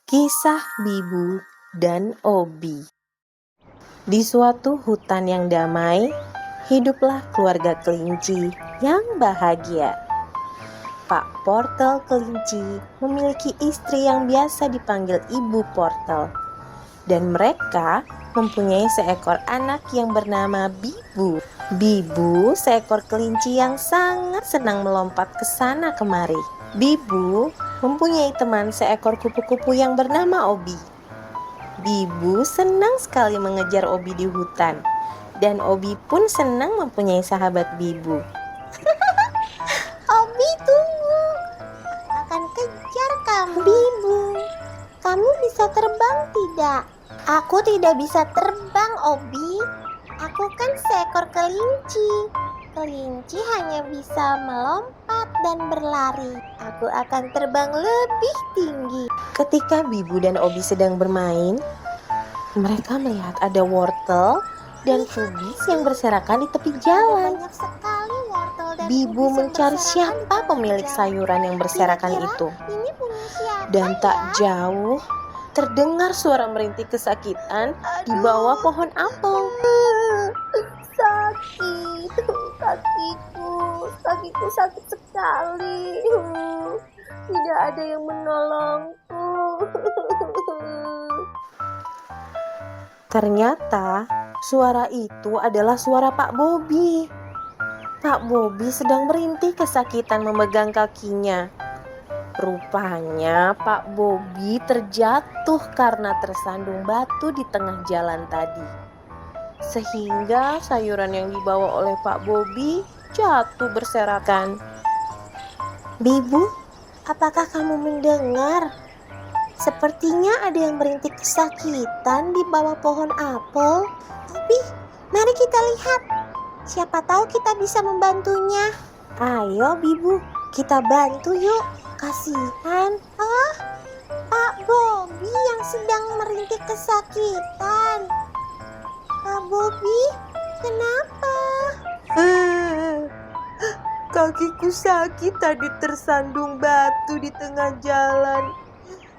Kisah Bibu dan Obi. Di suatu hutan yang damai, hiduplah keluarga kelinci yang bahagia. Pak Portel Kelinci memiliki istri yang biasa dipanggil Ibu Portel. Dan mereka mempunyai seekor anak yang bernama Bibu. Bibu seekor kelinci yang sangat senang melompat ke sana kemari. Bibu mempunyai teman seekor kupu-kupu yang bernama Obi. Bibu senang sekali mengejar Obi di hutan, dan Obi pun senang mempunyai sahabat Bibu. Obi, tunggu. Akan kejar kamu. Bibu, kamu bisa terbang tidak? Aku tidak bisa terbang, Obi. Aku kan seekor kelinci. Kelinci hanya bisa melompat dan berlari. Aku akan terbang lebih tinggi. Ketika Bibu dan Obi sedang bermain, mereka melihat ada wortel dan kubis yang berserakan di tepi jalan. Banyak sekali wortel dan Bibu kubis yang mencari berserakan siapa di pemilik jalan. sayuran yang berserakan Kira-kira itu. Ini punya siapa Dan tak ya? jauh terdengar suara merintih kesakitan di bawah pohon apel. Sakit, kakiku sakit sekali. Tidak ada yang menolongku. Ternyata suara itu adalah suara Pak Bobi. Pak Bobi sedang merintih kesakitan memegang kakinya. Rupanya Pak Bobi terjatuh karena tersandung batu di tengah jalan tadi. Sehingga sayuran yang dibawa oleh Pak Bobi jatuh berserakan. Bibu, apakah kamu mendengar? Sepertinya ada yang merintih kesakitan di bawah pohon apel. Obi, mari kita lihat. Siapa tahu kita bisa membantunya. Ayo Bibu, kita bantu yuk. Kasihan. Pak Bobi yang sedang merintih kesakitan. Pak Bobi, kenapa? Kakiku sakit tadi tersandung batu di tengah jalan.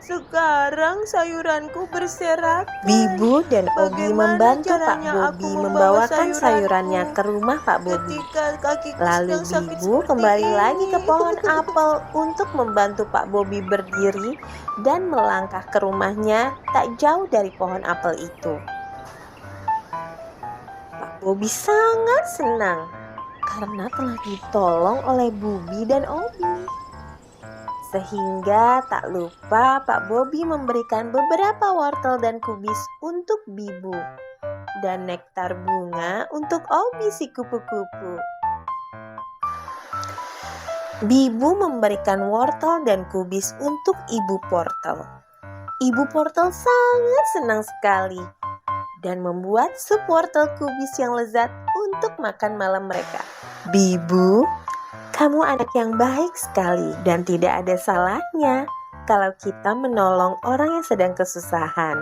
Sekarang sayuranku berserakan. Bibu dan Obi membantu Pak Bobi membawakan sayurannya ke rumah Pak Bobi. Lalu Bibu kembali lagi ke pohon apel untuk membantu Pak Bobi berdiri dan melangkah ke rumahnya tak jauh dari pohon apel itu. Pak Bobi sangat senang karena telah ditolong oleh Bubi dan Obi. Sehingga tak lupa Pak Bobi memberikan beberapa wortel dan kubis untuk Bibu dan nektar bunga untuk Obi si kupu-kupu. Bibu memberikan wortel dan kubis untuk Ibu Portel. Ibu Portel sangat senang sekali dan membuat sup wortel kubis yang lezat untuk makan malam mereka. Bibu, kamu anak yang baik sekali dan tidak ada salahnya kalau kita menolong orang yang sedang kesusahan.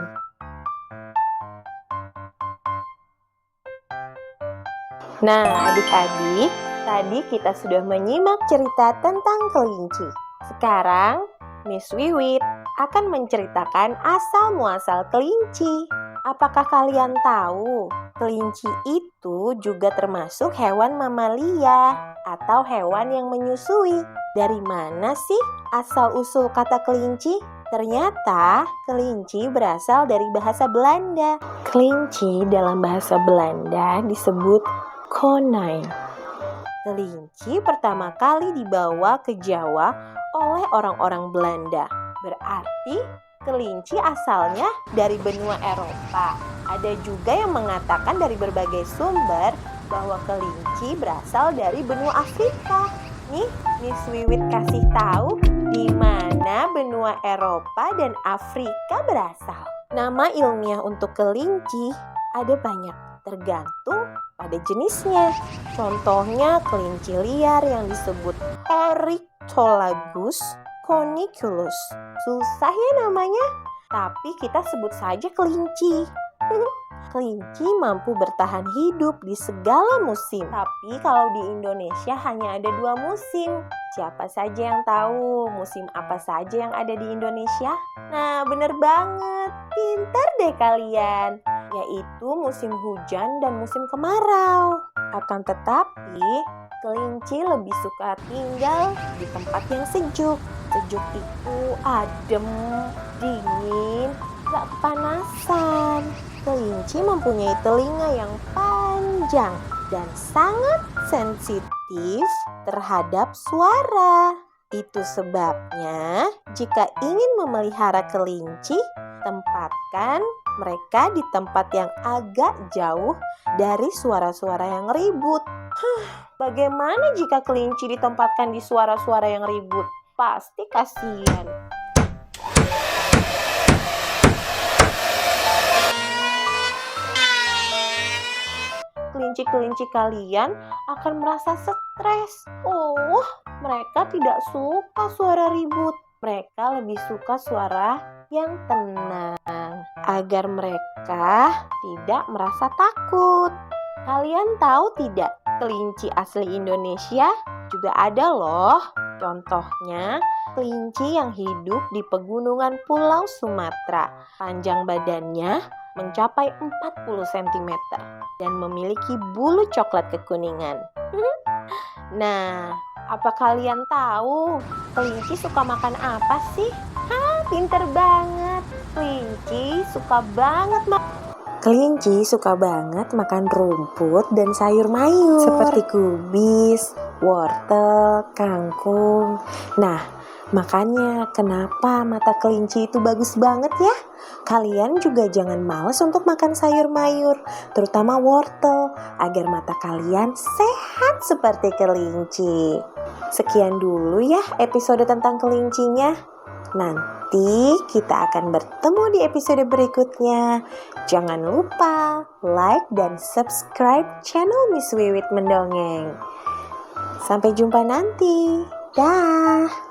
Nah, adik-adik, tadi kita sudah menyimak cerita tentang kelinci. Sekarang, Miss Wiwit akan menceritakan asal-muasal kelinci. Apakah kalian tahu, kelinci itu juga termasuk hewan mamalia atau hewan yang menyusui. Dari mana sih asal-usul kata kelinci? Ternyata kelinci berasal dari bahasa Belanda. Kelinci dalam bahasa Belanda disebut konijn. Kelinci pertama kali dibawa ke Jawa oleh orang-orang Belanda. Berarti kelinci asalnya dari benua Eropa. Ada juga yang mengatakan dari berbagai sumber bahwa kelinci berasal dari benua Afrika. Nih, Miss Wiwit kasih tahu di mana benua Eropa dan Afrika berasal. Nama ilmiah untuk kelinci ada banyak, tergantung pada jenisnya. Contohnya kelinci liar yang disebut Oryctolagus coniculus. Susah ya namanya, tapi kita sebut saja kelinci. Kelinci mampu bertahan hidup di segala musim. Tapi kalau di Indonesia hanya ada 2 musim. Siapa saja yang tahu musim apa saja yang ada di Indonesia? Nah, bener banget. Pintar deh kalian. Yaitu musim hujan dan musim kemarau. Akan tetapi, kelinci lebih suka tinggal di tempat yang sejuk. Sejuk itu adem, dingin, gak kepanasan. Kelinci mempunyai telinga yang panjang dan sangat sensitif terhadap suara. Itu sebabnya jika ingin memelihara kelinci, tempatkan mereka di tempat yang agak jauh dari suara-suara yang ribut. Bagaimana jika kelinci ditempatkan di suara-suara yang ribut? Pasti kasihan. Kelinci-kelinci kalian akan merasa stres. Mereka tidak suka suara ribut. Mereka lebih suka suara yang tenang agar mereka tidak merasa takut. Kalian tahu tidak, kelinci asli Indonesia juga ada loh. Contohnya, kelinci yang hidup di pegunungan Pulau Sumatera. Panjang badannya mencapai 40 cm dan memiliki bulu coklat kekuningan. Nah, apa kalian tahu kelinci suka makan apa sih? Pinter banget. Kelinci suka banget makan rumput dan sayur mayur seperti kubis, wortel, kangkung. Nah, makanya kenapa mata kelinci itu bagus banget ya? Kalian juga jangan malas untuk makan sayur mayur, terutama wortel, agar mata kalian sehat seperti kelinci. Sekian dulu ya episode tentang kelincinya. Nanti kita akan bertemu di episode berikutnya. Jangan lupa like dan subscribe channel Miss Wiwit Mendongeng. Sampai jumpa nanti. Dah.